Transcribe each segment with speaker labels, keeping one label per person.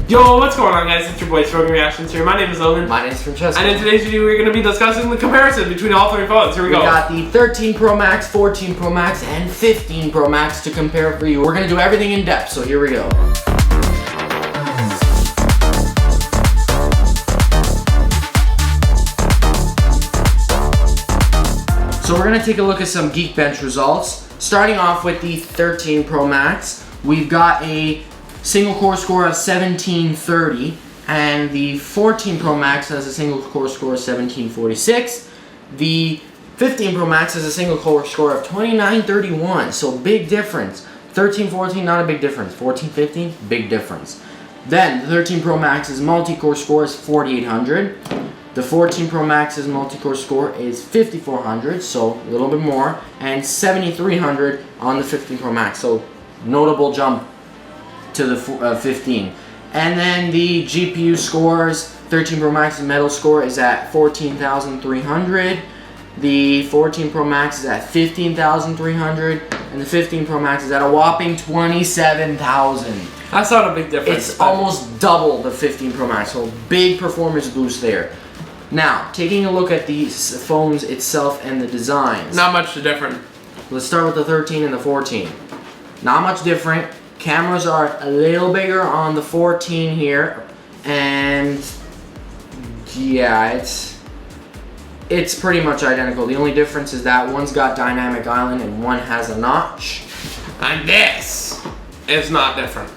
Speaker 1: Yo, what's going on, guys? It's your boy Stroking Reactions here. My name is Logan.
Speaker 2: My name is Francesco.
Speaker 1: And in today's video, we're going to be discussing the comparison between all three phones. Here we go.
Speaker 2: We got the 13 Pro Max, 14 Pro Max, and 15 Pro Max to compare for you. We're going to do everything in depth, so here we go. So we're going to take a look at some Geekbench results. Starting off with the 13 Pro Max, we've got a single core score of 1730, and the 14 Pro Max has a single core score of 1746. The 15 Pro Max has a single core score of 2931, so big difference. 13, 14, not a big difference. 14, 15, big difference. Then the 13 Pro Max's multi-core score is 4800. The 14 Pro Max's multi-core score is 5400, so a little bit more, and 7300 on the 15 Pro Max, so notable jump to the 15. And then the GPU scores, 13 Pro Max's metal score is at 14,300. The 14 Pro Max is at 15,300, and the 15 Pro Max is at a whopping 27,000.
Speaker 1: That's not a big difference.
Speaker 2: It's almost double the 15 Pro Max, so big performance boost there. Now, taking a look at the phones itself and the designs.
Speaker 1: Not much different.
Speaker 2: Let's start with the 13 and the 14. Not much different. Cameras are a little bigger on the 14 here, and yeah, it's pretty much identical. The only difference is that one's got dynamic island and one has a notch.
Speaker 1: And this is not different.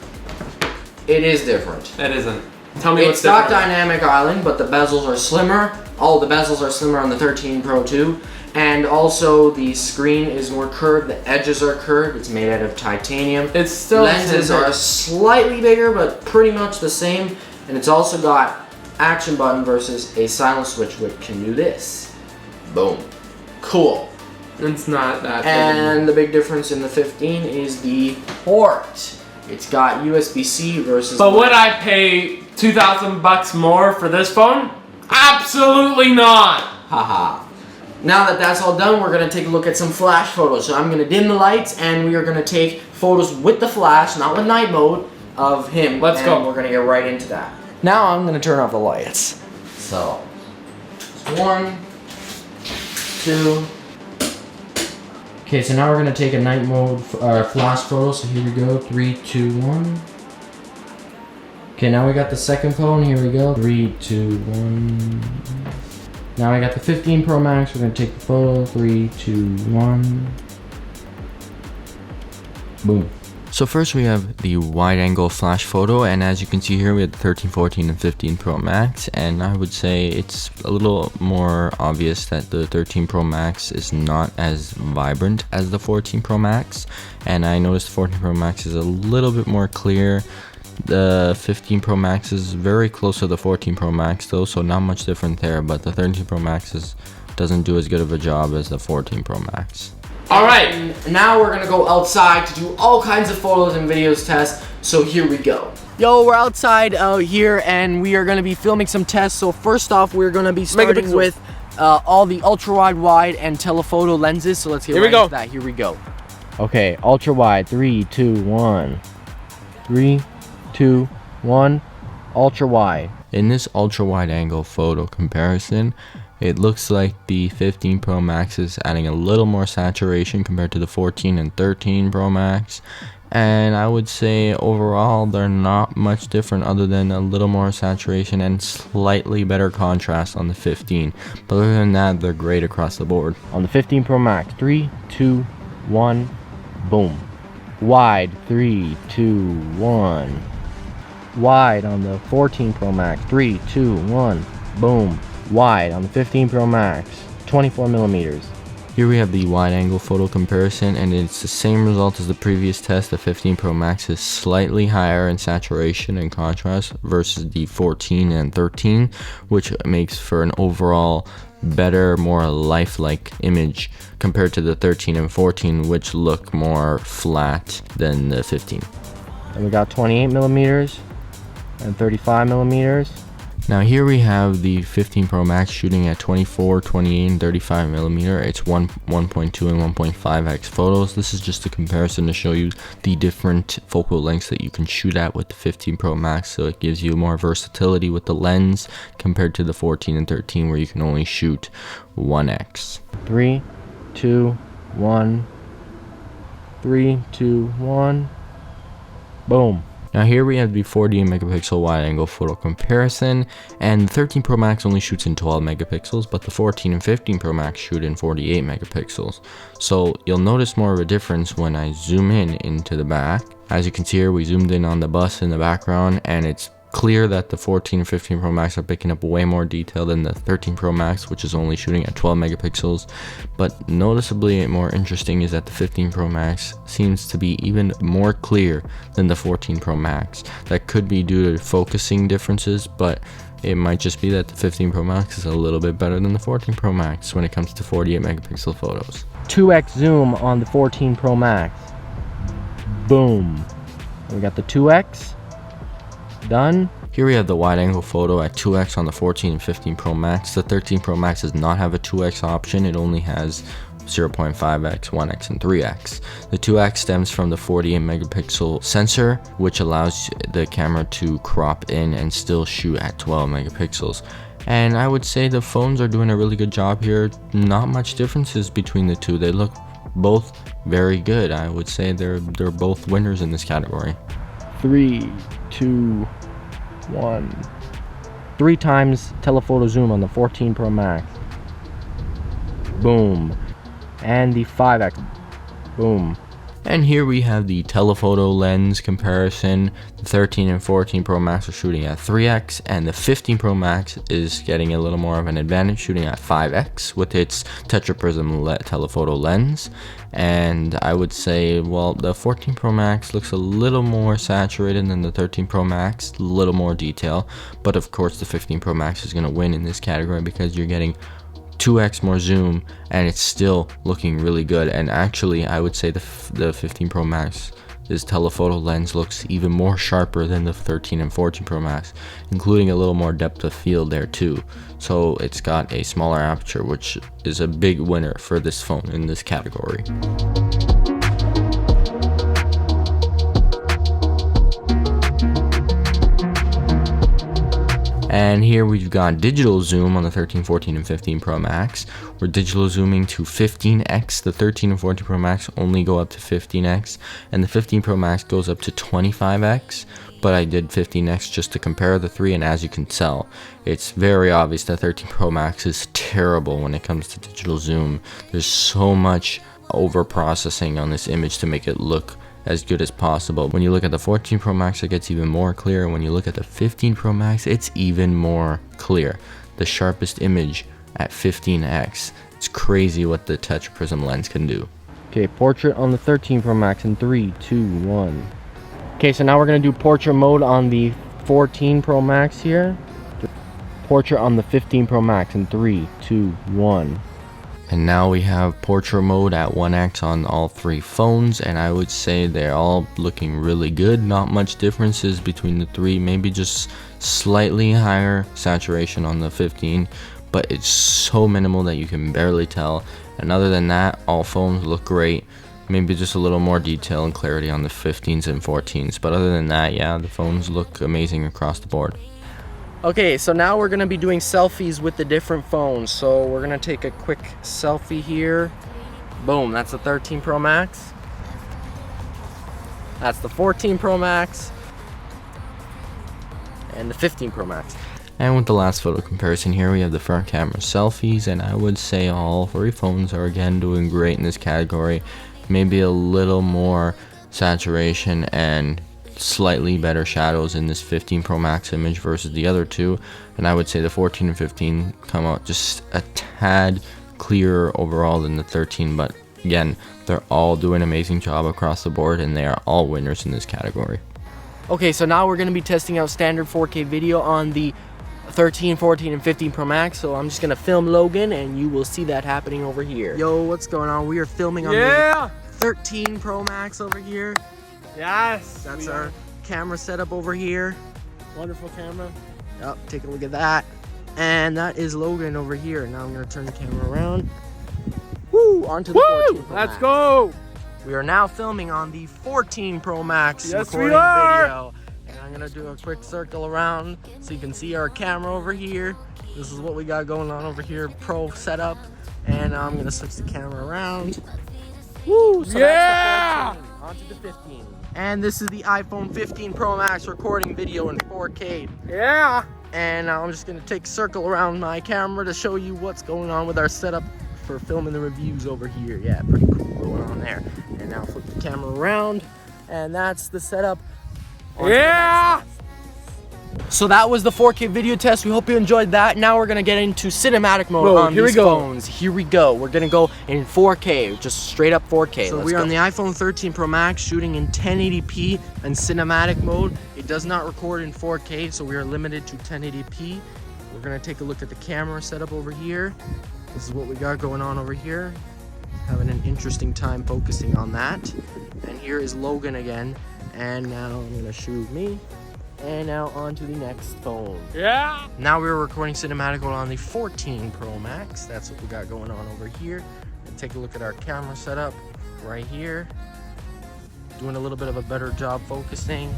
Speaker 2: It is different.
Speaker 1: It isn't. Tell me what's different. It's
Speaker 2: got dynamic island, but the bezels are slimmer. All the bezels are slimmer on the 13 Pro too. And also the screen is more curved, the edges are curved, it's made out of titanium.
Speaker 1: It's still
Speaker 2: lenses are slightly bigger, but pretty much the same. And it's also got action button versus a silent switch, which can do this. Boom. Cool.
Speaker 1: It's not that big.
Speaker 2: And the big difference in the 15 is the port. It's got USB-C versus...
Speaker 1: But would I pay 2,000 bucks more for this phone? Absolutely not.
Speaker 2: Haha. Now that that's all done, we're going to take a look at some flash photos. So I'm going to dim the lights, and we are going to take photos with the flash, not with night mode, of him.
Speaker 1: Let's go.
Speaker 2: We're going to get right into that. Now I'm going to turn off the lights. So, 1, 2. Okay, so now we're going to take a night mode flash photo. So here we go. 3, 2, 1. Okay, now we got the second phone. Here we go. 3, 2, 1. Now I got the 15 Pro Max. We're going to take the photo. 3, 2, 1. Boom.
Speaker 3: So first we have the wide angle flash photo, and as you can see here we have the 13, 14, and 15 Pro Max, and I would say it's a little more obvious that the 13 Pro Max is not as vibrant as the 14 Pro Max, and I noticed the 14 Pro Max is a little bit more clear. The 15 Pro Max is very close to the 14 Pro Max though, so not much different there, but the 13 Pro Max doesn't do as good of a job as the 14 Pro Max.
Speaker 2: Alright, now we're gonna go outside to do all kinds of photos and videos tests, so here we go. Yo, we're outside out here and we are gonna be filming some tests. So first off, we're gonna be starting with all the ultra wide and telephoto lenses, so let's get right into that. Here we go. Okay, ultra wide, 3, 2, 1. 3, 2, 1, ultra wide.
Speaker 3: In this ultra wide angle photo comparison, it looks like the 15 Pro Max is adding a little more saturation compared to the 14 and 13 Pro Max, and I would say overall they're not much different other than a little more saturation and slightly better contrast on the 15, but other than that they're great across the board.
Speaker 2: On the 15 Pro Max, 3, 2, 1, boom. Wide, 3, 2, 1. Wide on the 14 Pro Max, 3, 2, 1, boom. Wide on the 15 Pro Max, 24 millimeters.
Speaker 3: Here we have the wide angle photo comparison, and it's the same result as the previous test. The 15 Pro Max is slightly higher in saturation and contrast versus the 14 and 13, which makes for an overall better, more lifelike image compared to the 13 and 14, which look more flat than the 15.
Speaker 2: And we got 28 millimeters and 35 millimeters.
Speaker 3: Now here we have the 15 Pro Max shooting at 24, 28, and 35 millimeter. It's 1.2 and 1.5x photos. This is just a comparison to show you the different focal lengths that you can shoot at with the 15 Pro Max. So it gives you more versatility with the lens compared to the 14 and 13 where you can only shoot 1x.
Speaker 2: 3, 2, 1. 3, 2, 1. Boom.
Speaker 3: Now here we have the 48 megapixel wide angle photo comparison, and the 13 Pro Max only shoots in 12 megapixels, but the 14 and 15 Pro Max shoot in 48 megapixels. So you'll notice more of a difference when I zoom in into the back. As you can see here, we zoomed in on the bus in the background, and it's clear that the 14 and 15 Pro Max are picking up way more detail than the 13 Pro Max, which is only shooting at 12 megapixels. But noticeably more interesting is that the 15 Pro Max seems to be even more clear than the 14 Pro Max. That could be due to focusing differences, but it might just be that the 15 Pro Max is a little bit better than the 14 Pro Max when it comes to 48 megapixel photos.
Speaker 2: 2x zoom on the 14 Pro Max. Boom. We got the 2x. Done.
Speaker 3: Here we have the wide angle photo at 2x on the 14 and 15 Pro Max. The 13 Pro Max does not have a 2x option. It only has 0.5x, 1x, and 3x. The 2x stems from the 48 megapixel sensor, which allows the camera to crop in and still shoot at 12 megapixels. And I would say the phones are doing a really good job here. Not much differences between the two. They look both very good. I would say they're both winners in this category.
Speaker 2: 3, 2, 1. 3 times telephoto zoom on the 14 Pro Max. Boom. And the 5x. Boom.
Speaker 3: And here we have the telephoto lens comparison. The 13 and 14 Pro Max are shooting at 3x, and the 15 Pro Max is getting a little more of an advantage, shooting at 5x with its tetraprism telephoto lens. And I would say, well, the 14 Pro Max looks a little more saturated than the 13 Pro Max, a little more detail, but of course the 15 Pro Max is going to win in this category because you're getting 2x more zoom and it's still looking really good. And actually I would say the 15 Pro Max, this telephoto lens looks even more sharper than the 13 and 14 Pro Max, including a little more depth of field there too. So it's got a smaller aperture, which is a big winner for this phone in this category. And here we've got digital zoom on the 13, 14, and 15 Pro Max. We're digital zooming to 15x. The 13 and 14 Pro Max only go up to 15x, and the 15 Pro Max goes up to 25x. But I did 15x just to compare the three, and as you can tell, it's very obvious that 13 Pro Max is terrible when it comes to digital zoom. There's so much over processing on this image to make it look as good as possible. When you look at the 14 Pro Max, it gets even more clear. When you look at the 15 Pro Max, it's even more clear. The sharpest image at 15x. It's crazy what the tetraprism lens can do.
Speaker 2: Okay, portrait on the 13 Pro Max in 3, 2, 1. Okay, so now we're gonna do portrait mode on the 14 Pro Max here. Portrait on the 15 Pro Max in 3, 2, 1.
Speaker 3: And now we have portrait mode at 1x on all three phones, and I would say they're all looking really good. Not much differences between the three, maybe just slightly higher saturation on the 15, but it's so minimal that you can barely tell. And other than that, all phones look great. Maybe just a little more detail and clarity on the 15s and 14s, but other than that, yeah, the phones look amazing across the board.
Speaker 2: Okay, so now we're gonna be doing selfies with the different phones. So we're gonna take a quick selfie here. Boom, that's the 13 Pro Max. That's the 14 Pro Max. And the 15 Pro Max.
Speaker 3: And with the last photo comparison here, we have the front camera selfies, and I would say all three phones are again doing great in this category. Maybe a little more saturation and slightly better shadows in this 15 Pro Max image versus the other two, and I would say the 14 and 15 come out just a tad clearer overall than the 13, but again, they're all doing an amazing job across the board, and they are all winners in this category.
Speaker 2: Okay, so now we're going to be testing out standard 4K video on the 13, 14, and 15 Pro Max, so I'm just going to film Logan, and you will see that happening over here. Yo, what's going on? We are filming on the 13 Pro Max over here.
Speaker 1: Yes.
Speaker 2: That's our camera setup over here.
Speaker 1: Wonderful camera.
Speaker 2: Yep, take a look at that. And that is Logan over here. Now I'm gonna turn the camera around. Woo! Onto the 14 Pro
Speaker 1: Let's
Speaker 2: Max.
Speaker 1: go!
Speaker 2: We are now filming on the 14 Pro Max
Speaker 1: Yes, we
Speaker 2: recording
Speaker 1: are!
Speaker 2: video. And I'm gonna do a quick circle around so you can see our camera over here. This is what we got going on over here, pro setup. And now I'm gonna switch the camera around. Woo! So
Speaker 1: Yeah!
Speaker 2: that's the 14, onto the 15. And this is the iPhone 15 Pro Max recording video in 4K.
Speaker 1: Yeah!
Speaker 2: And now I'm just gonna take a circle around my camera to show you what's going on with our setup for filming the reviews over here. Yeah, pretty cool going on there. And now flip the camera around, and that's the setup.
Speaker 1: Yeah!
Speaker 2: So that was the 4K video test. We hope you enjoyed that. Now we're gonna get into cinematic mode on
Speaker 1: here
Speaker 2: these
Speaker 1: we go.
Speaker 2: phones. Here we go. We're gonna go in 4K, just straight up 4K. So we're on the iPhone 13 Pro Max shooting in 1080p and cinematic mode. It does not record in 4K, so we are limited to 1080p. We're gonna take a look at the camera setup over here. This is what we got going on over here. Having an interesting time focusing on that. And here is Logan again. And now I'm gonna shoot me. And now on to the next phone.
Speaker 1: Yeah!
Speaker 2: Now we're recording cinematic mode on the 14 Pro Max. That's what we got going on over here. And take a look at our camera setup right here. Doing a little bit of a better job focusing.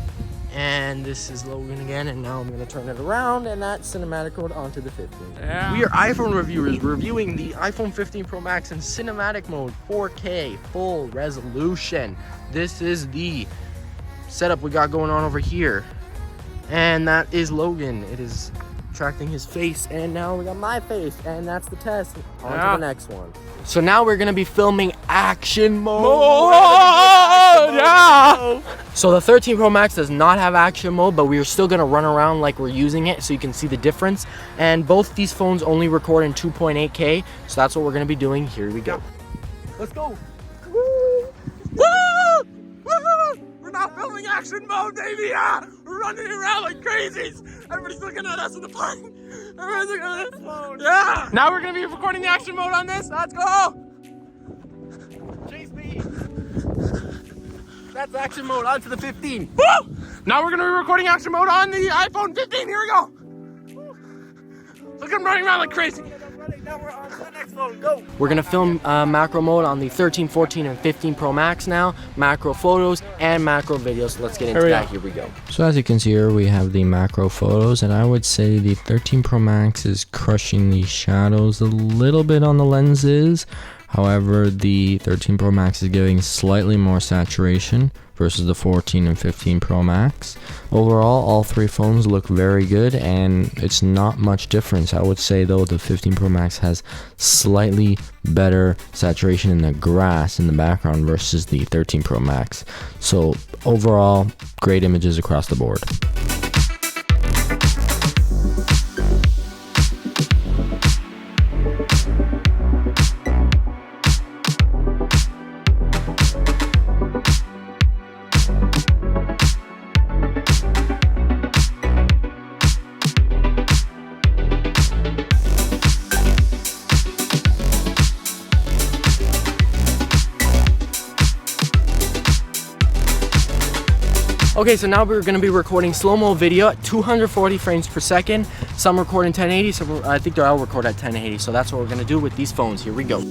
Speaker 2: And this is Logan again, and now I'm gonna turn it around, and that's cinematic mode onto the 15.
Speaker 1: Yeah.
Speaker 2: We are iPhone reviewers reviewing the iPhone 15 Pro Max in cinematic mode, 4K, full resolution. This is the setup we got going on over here. And that is Logan. It is tracking his face, and now we got my face, and that's the test. On to the next one. So now we're gonna be filming action mode.
Speaker 1: Yeah!
Speaker 2: So the 13 Pro Max does not have action mode, but we are still gonna run around like we're using it so you can see the difference. And both these phones only record in 2.8K, so that's what we're gonna be doing. Here we go.
Speaker 1: Let's go! Woo! Woo! Woo! We're not filming action mode, baby! Yeah! We're running around like crazies! Everybody's looking at us in the park! Everybody's looking at us! Yeah! Now we're gonna be recording the action mode on this. Let's go! Chase me!
Speaker 2: That's action mode onto the 15.
Speaker 1: Woo! Now we're gonna be recording action mode on the iPhone 15. Here we go! Woo! Look, I'm running around like crazy! Now we're on to the next phone. Go!
Speaker 2: We're gonna film macro mode on the 13, 14, and 15 Pro Max now. Macro photos and macro videos. So let's get into that. Here we go.
Speaker 3: So as you can see here, we have the macro photos, and I would say the 13 Pro Max is crushing the shadows a little bit on the lenses. However, the 13 Pro Max is giving slightly more saturation versus the 14 and 15 Pro Max. Overall, all three phones look very good, and it's not much difference. I would say though the 15 Pro Max has slightly better saturation in the grass in the background versus the 13 Pro Max. So overall, great images across the board.
Speaker 2: Okay, so now we're gonna be recording slow-mo video at 240 frames per second. Some record in 1080, so I think they'll all record at 1080. So that's what we're gonna do with these phones. Here we go.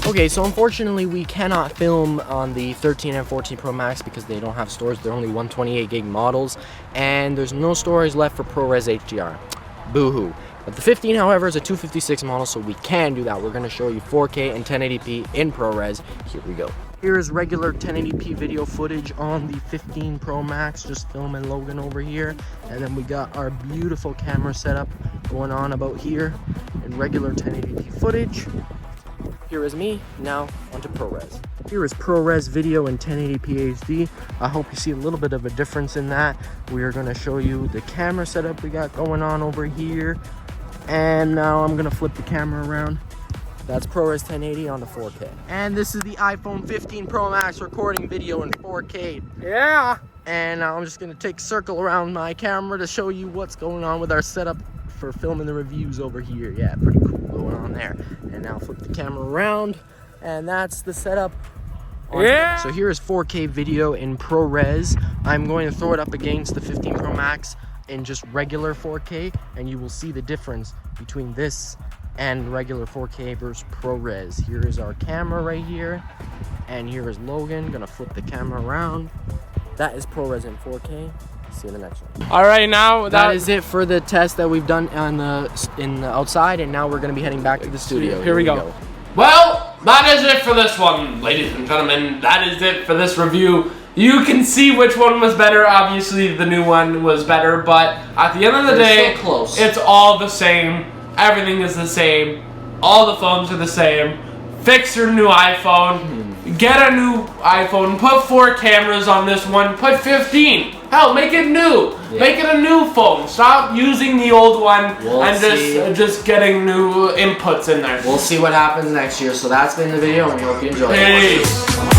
Speaker 2: Okay, so unfortunately we cannot film on the 13 and 14 Pro Max because they don't have storage. They're only 128 gig models, and there's no storage left for ProRes HDR. Boo-hoo. But the 15, however, is a 256 model, so we can do that. We're going to show you 4K and 1080p in ProRes. Here we go. Here is regular 1080p video footage on the 15 Pro Max, just filming Logan over here. And then we got our beautiful camera setup going on about here in regular 1080p footage. Here is me, now onto ProRes. Here is ProRes video in 1080p HD. I hope you see a little bit of a difference in that. We are gonna show you the camera setup we got going on over here. And now I'm gonna flip the camera around. That's ProRes 1080 on the 4K. And this is the iPhone 15 Pro Max recording video in 4K.
Speaker 1: Yeah.
Speaker 2: And now I'm just gonna take a circle around my camera to show you what's going on with our setup for filming the reviews over here. Yeah, pretty cool going on there. And now flip the camera around, and that's the setup.
Speaker 1: Yeah.
Speaker 2: So here is 4K video in ProRes. I'm going to throw it up against the 15 Pro Max in just regular 4K, and you will see the difference between this and regular 4K versus ProRes. Here is our camera right here, and here is Logan. Gonna flip the camera around. That is ProRes in 4K. See you in the next one.
Speaker 1: All right, now
Speaker 2: That is it for the test that we've done on the outside, and now we're gonna be heading back to the studio.
Speaker 1: Here we go. Well, that is it for this one, ladies and gentlemen. That is it for this review. You can see which one was better. Obviously, the new one was better, but at the end of the day,
Speaker 2: still close.
Speaker 1: It's all the same. Everything is the same. All the phones are the same. Fix your new iPhone. Get a new iPhone. Put 4 cameras on this one. Put 15. Hell, make it new.
Speaker 2: Yeah.
Speaker 1: Make it a new phone. Stop using the old one
Speaker 2: We'll
Speaker 1: and
Speaker 2: see.
Speaker 1: just getting new inputs in there.
Speaker 2: We'll see what happens next year. So that's been the video, and we hope you enjoyed it.
Speaker 1: Peace.